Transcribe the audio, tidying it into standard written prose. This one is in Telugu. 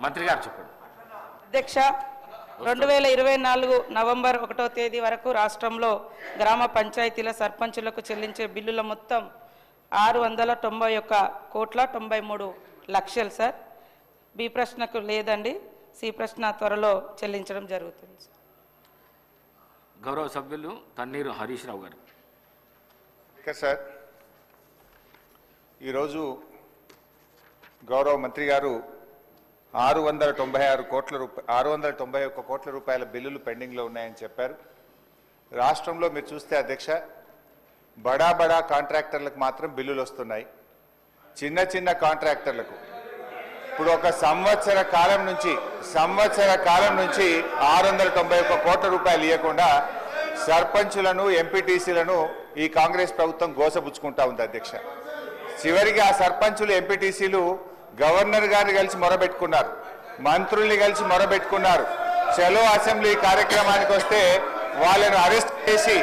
మంత్రి గారు చెప్పండి. అధ్యక్ష, 2024 నవంబర్ 1వ తేదీ వరకు రాష్ట్రంలో గ్రామ పంచాయతీల సర్పంచులకు చెల్లించే బిల్లుల మొత్తం 691,93,00,000 సార్. బి ప్రశ్నకు లేదండి, సి ప్రశ్న త్వరలో చెల్లించడం జరుగుతుంది. గౌరవ సభ్యులు తన్నీరు హరీష్ రావు గారు. సార్, ఈరోజు గౌరవ మంత్రి గారు 691 కోట్ల రూపాయల బిల్లులు పెండింగ్లో ఉన్నాయని చెప్పారు. రాష్ట్రంలో మీరు చూస్తే అధ్యక్ష, బడా కాంట్రాక్టర్లకు మాత్రం బిల్లులు వస్తున్నాయి. చిన్న చిన్న కాంట్రాక్టర్లకు ఇప్పుడు ఒక సంవత్సర కాలం నుంచి 691 కోట్ల రూపాయలు ఇవ్వకుండా సర్పంచులను, ఎంపీటీసీలను ఈ కాంగ్రెస్ ప్రభుత్వం గోసపుచ్చుకుంటా ఉంది అధ్యక్ష. చివరికి ఆ సర్పంచులు, ఎంపీటీసీలు గవర్నర్ గారిని కలిసి మొరబెట్టుకున్నారు, మంత్రుల్ని కలిసి మొరబెట్టుకున్నారు. చలో అసెంబ్లీ కార్యక్రమానికి వస్తే వాళ్ళను అరెస్ట్ చేసి